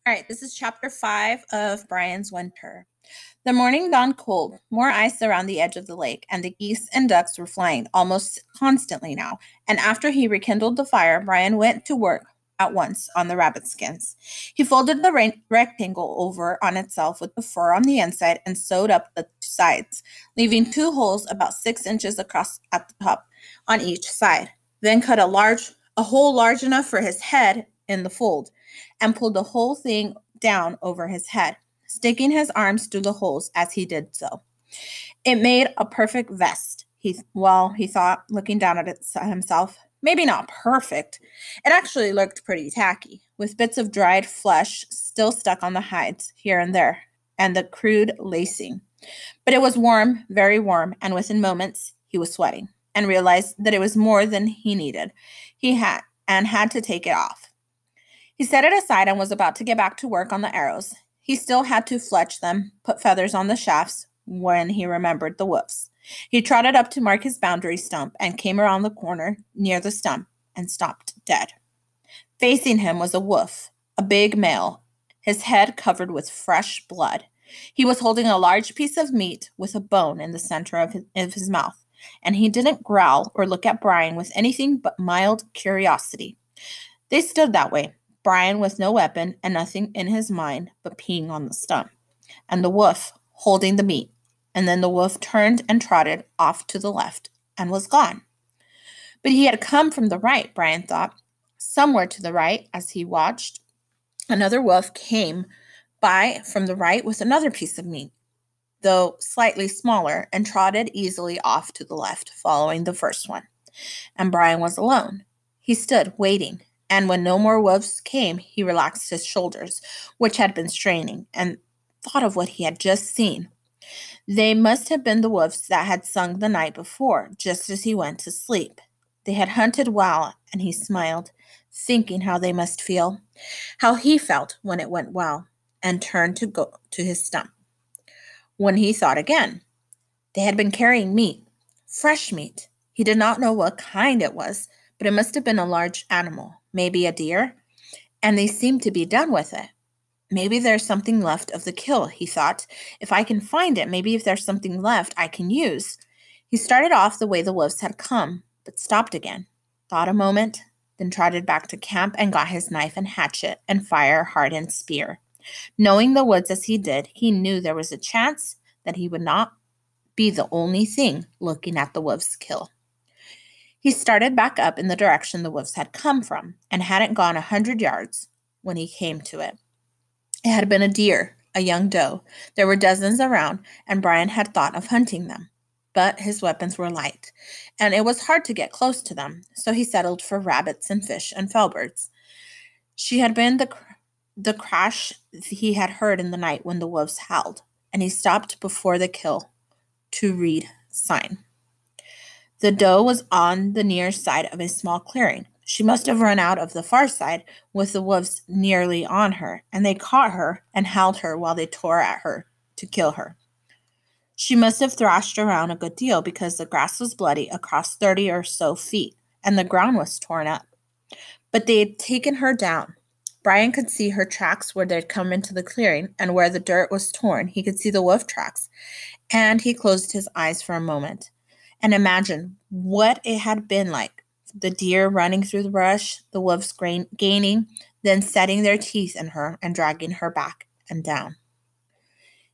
All right, this is chapter 5 of Brian's Winter. The morning dawned cold, more ice around the edge of the lake, and the geese and ducks were flying almost constantly now. And after he rekindled the fire, Brian went to work at once on the rabbit skins. He folded the rectangle over on itself with the fur on the inside and sewed up the sides, leaving two holes about 6 inches across at the top on each side. Then cut a hole large enough for his head in the fold, and pulled the whole thing down over his head, sticking his arms through the holes as he did so. It made a perfect vest, he thought, looking down at it himself. Maybe not perfect. It actually looked pretty tacky, with bits of dried flesh still stuck on the hides here and there, and the crude lacing. But it was warm, very warm, and within moments he was sweating, and realized that it was more than he needed. He had to take it off. He set it aside and was about to get back to work on the arrows. He still had to fletch them, put feathers on the shafts, when he remembered the wolves. He trotted up to mark his boundary stump and came around the corner near the stump and stopped dead. Facing him was a wolf, a big male, his head covered with fresh blood. He was holding a large piece of meat with a bone in the center of his mouth, and he didn't growl or look at Brian with anything but mild curiosity. They stood that way, Brian with no weapon and nothing in his mind but peeing on the stump, and the wolf holding the meat. And then the wolf turned and trotted off to the left and was gone. But he had come from the right, Brian thought. Somewhere to the right, as he watched, another wolf came by from the right with another piece of meat, though slightly smaller, and trotted easily off to the left, following the first one. And Brian was alone. He stood, waiting, and when no more wolves came, he relaxed his shoulders, which had been straining, and thought of what he had just seen. They must have been the wolves that had sung the night before, just as he went to sleep. They had hunted well, and he smiled, thinking how they must feel, how he felt when it went well, and turned to go to his stump. When he thought again, they had been carrying meat, fresh meat. He did not know what kind it was, but it must have been a large animal, maybe a deer, and they seemed to be done with it. Maybe there's something left of the kill, he thought. If I can find it, maybe if there's something left I can use. He started off the way the wolves had come, but stopped again, thought a moment, then trotted back to camp and got his knife and hatchet and fire-hardened spear. Knowing the woods as he did, he knew there was a chance that he would not be the only thing looking at the wolves' kill. He started back up in the direction the wolves had come from, and hadn't gone 100 yards when he came to it. It had been a deer, a young doe. There were dozens around, and Brian had thought of hunting them. But his weapons were light, and it was hard to get close to them, so he settled for rabbits and fish and fellbirds. She had been the crash he had heard in the night when the wolves howled, and he stopped before the kill to read sign. The doe was on the near side of a small clearing. She must have run out of the far side with the wolves nearly on her, and they caught her and held her while they tore at her to kill her. She must have thrashed around a good deal because the grass was bloody across 30 or so feet, and the ground was torn up. But they had taken her down. Brian could see her tracks where they'd come into the clearing, and where the dirt was torn, he could see the wolf tracks, and he closed his eyes for a moment and imagined what it had been like. The deer running through the brush, the wolves gaining, then setting their teeth in her and dragging her back and down.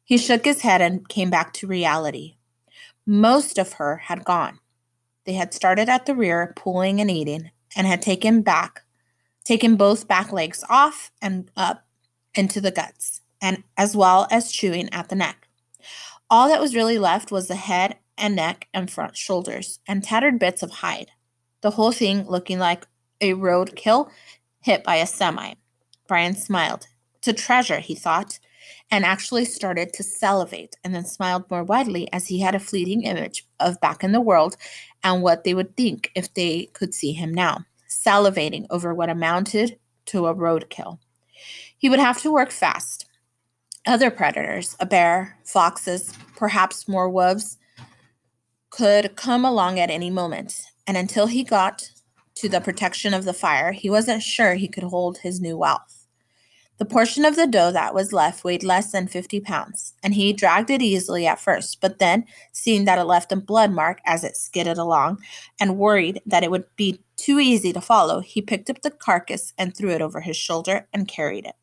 He shook his head and came back to reality. Most of her had gone. They had started at the rear, pulling and eating, and had taken both back legs off and up into the guts, and as well as chewing at the neck. All that was really left was the head and neck and front shoulders, and tattered bits of hide. The whole thing looking like a roadkill hit by a semi. Brian smiled. It's a treasure, he thought, and actually started to salivate, and then smiled more widely as he had a fleeting image of back in the world and what they would think if they could see him now, salivating over what amounted to a roadkill. He would have to work fast. Other predators, a bear, foxes, perhaps more wolves, could come along at any moment, and until he got to the protection of the fire, he wasn't sure he could hold his new wealth. The portion of the dough that was left weighed less than 50 pounds, and he dragged it easily at first, but then, seeing that it left a blood mark as it skidded along, and worried that it would be too easy to follow, he picked up the carcass and threw it over his shoulder and carried it.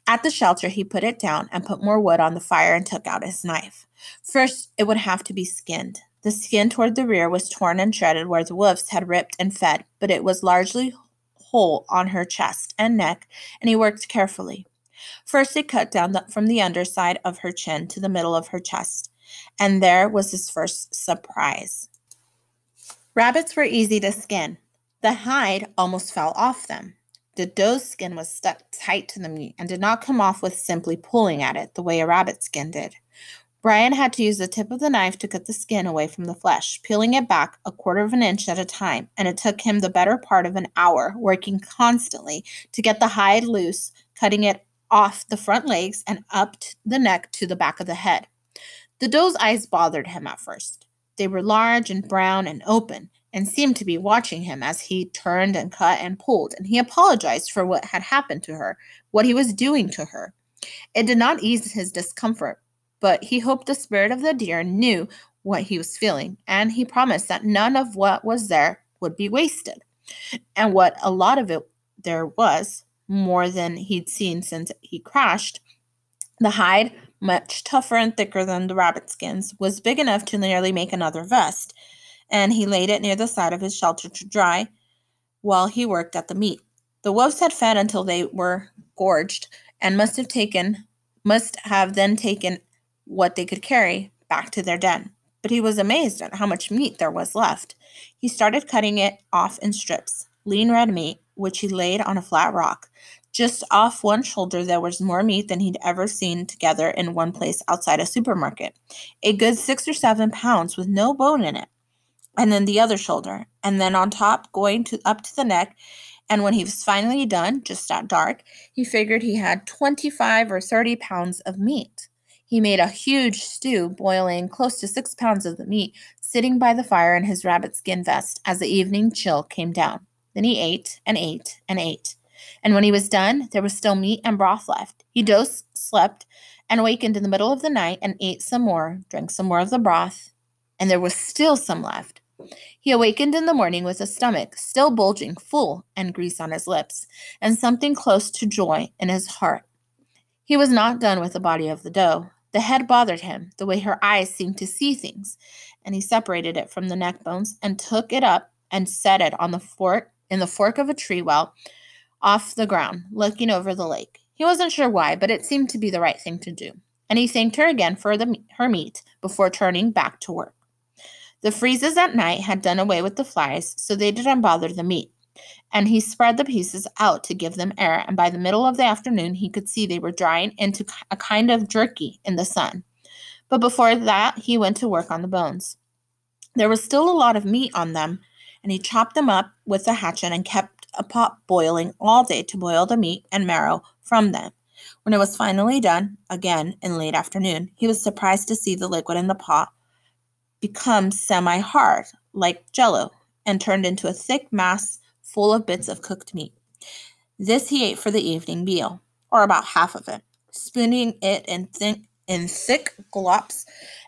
At the shelter, he put it down and put more wood on the fire and took out his knife. First, it would have to be skinned. The skin toward the rear was torn and shredded where the wolves had ripped and fed, but it was largely whole on her chest and neck, and he worked carefully. First, he cut down from the underside of her chin to the middle of her chest, and there was his first surprise. Rabbits were easy to skin. The hide almost fell off them. The doe's skin was stuck tight to the meat and did not come off with simply pulling at it the way a rabbit's skin did. Brian had to use the tip of the knife to cut the skin away from the flesh, peeling it back 1/4 of an inch at a time, and it took him the better part of an hour, working constantly to get the hide loose, cutting it off the front legs and up the neck to the back of the head. The doe's eyes bothered him at first. They were large and brown and open, and seemed to be watching him as he turned and cut and pulled, and he apologized for what had happened to her, what he was doing to her. It did not ease his discomfort, but he hoped the spirit of the deer knew what he was feeling, and he promised that none of what was there would be wasted. And what a lot of it there was, more than he'd seen since he crashed. The hide, much tougher and thicker than the rabbit skins, was big enough to nearly make another vest, and he laid it near the side of his shelter to dry while he worked at the meat. The wolves had fed until they were gorged and must have then taken what they could carry back to their den. But he was amazed at how much meat there was left. He started cutting it off in strips, lean red meat, which he laid on a flat rock. Just off one shoulder there was more meat than he'd ever seen together in one place outside a supermarket. A good 6 or 7 pounds with no bone in it. And then the other shoulder, and then on top going up to the neck. And when he was finally done, just at dark, he figured he had 25 or 30 pounds of meat. He made a huge stew, boiling close to 6 pounds of the meat, sitting by the fire in his rabbit skin vest as the evening chill came down. Then he ate and ate and ate. And when he was done, there was still meat and broth left. He dozed, slept, and awakened in the middle of the night and ate some more, drank some more of the broth, and there was still some left. He awakened in the morning with a stomach still bulging full and grease on his lips, and something close to joy in his heart. He was not done with the body of the doe. The head bothered him, the way her eyes seemed to see things, and he separated it from the neck bones and took it up and set it on the fork of a tree well off the ground, looking over the lake. He wasn't sure why, but it seemed to be the right thing to do, and he thanked her again for her meat before turning back to work. The freezes at night had done away with the flies, so they didn't bother the meat, and he spread the pieces out to give them air, and by the middle of the afternoon he could see they were drying into a kind of jerky in the sun. But before that, he went to work on the bones. There was still a lot of meat on them, and he chopped them up with the hatchet and kept a pot boiling all day to boil the meat and marrow from them. When it was finally done, again in late afternoon, he was surprised to see the liquid in the pot become semi-hard, like jello, and turned into a thick mass full of bits of cooked meat. This he ate for the evening meal, or about half of it, spooning it in thick glops,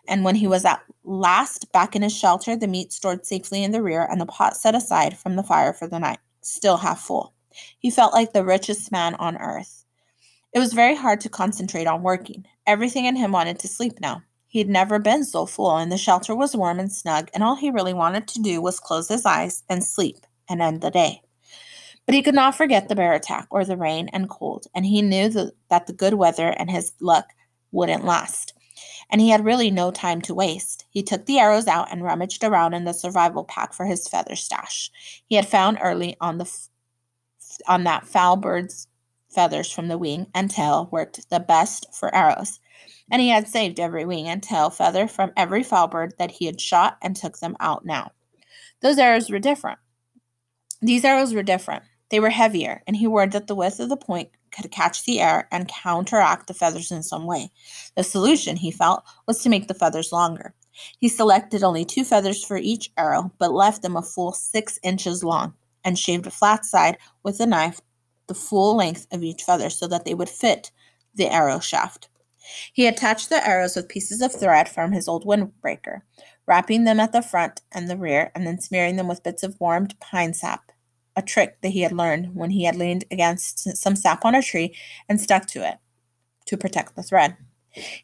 and when he was at last back in his shelter, the meat stored safely in the rear and the pot set aside from the fire for the night, still half full. He felt like the richest man on earth. It was very hard to concentrate on working. Everything in him wanted to sleep now. He'd never been so full, and the shelter was warm and snug, and all he really wanted to do was close his eyes and sleep and end the day. But he could not forget the bear attack or the rain and cold, and he knew that the good weather and his luck wouldn't last. And he had really no time to waste. He took the arrows out and rummaged around in the survival pack for his feather stash. He had found early on that foul bird's feathers from the wing and tail worked the best for arrows. And he had saved every wing and tail feather from every foul bird that he had shot and took them out now. These arrows were different. They were heavier, and he worried that the width of the point could catch the air and counteract the feathers in some way. The solution, he felt, was to make the feathers longer. He selected only 2 feathers for each arrow, but left them a full 6 inches long, and shaved a flat side with a knife the full length of each feather so that they would fit the arrow shaft. He attached the arrows with pieces of thread from his old windbreaker, wrapping them at the front and the rear, and then smearing them with bits of warmed pine sap, a trick that he had learned when he had leaned against some sap on a tree and stuck to it to protect the thread.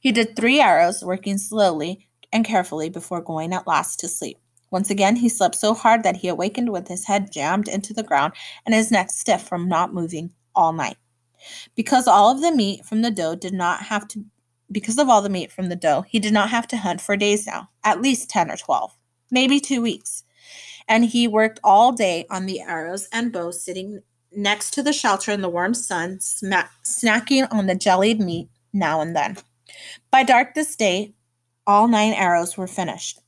He did 3 arrows, working slowly and carefully before going at last to sleep. Once again, he slept so hard that he awakened with his head jammed into the ground and his neck stiff from not moving all night. Because of all the meat from the doe, he did not have to hunt for days now, at least 10 or 12, maybe 2 weeks. And he worked all day on the arrows and bow, sitting next to the shelter in the warm sun, snacking on the jellied meat now and then. By dark this day, all 9 arrows were finished.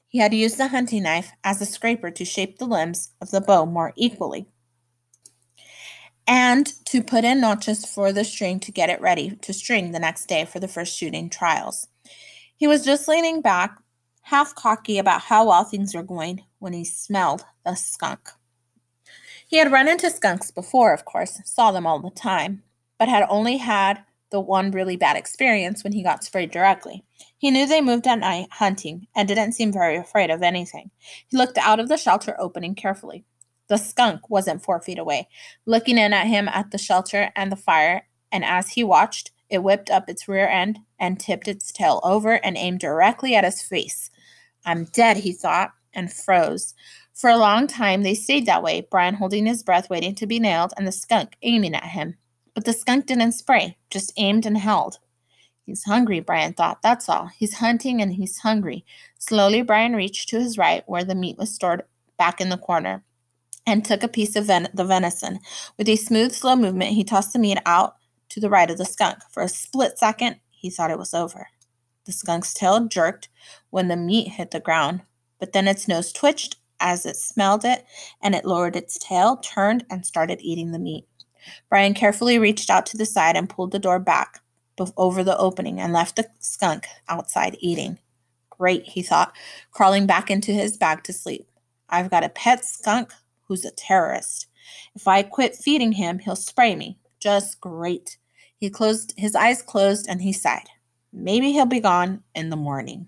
He had used the hunting knife as a scraper to shape the limbs of the bow more equally, and to put in notches for the string to get it ready to string the next day for the first shooting trials. He was just leaning back, half cocky about how well things were going, when he smelled the skunk. He had run into skunks before, of course, saw them all the time, but had only had the one really bad experience when he got sprayed directly. He knew they moved at night hunting and didn't seem very afraid of anything. He looked out of the shelter opening carefully. The skunk wasn't 4 feet away, looking in at him at the shelter and the fire, and as he watched, it whipped up its rear end and tipped its tail over and aimed directly at his face. I'm dead, he thought, and froze. For a long time, they stayed that way, Brian holding his breath, waiting to be nailed, and the skunk aiming at him. But the skunk didn't spray, just aimed and held. He's hungry, Brian thought, that's all. He's hunting and he's hungry. Slowly, Brian reached to his right, where the meat was stored back in the corner, and took a piece of the venison. With a smooth, slow movement, he tossed the meat out to the right of the skunk. For a split second, he thought it was over. The skunk's tail jerked when the meat hit the ground, but then its nose twitched as it smelled it, and it lowered its tail, turned, and started eating the meat. Brian carefully reached out to the side and pulled the door back over the opening and left the skunk outside eating. Great, he thought, crawling back into his bag to sleep. I've got a pet skunk who's a terrorist. If I quit feeding him, he'll spray me. Just great. His eyes closed, and he sighed. Maybe he'll be gone in the morning.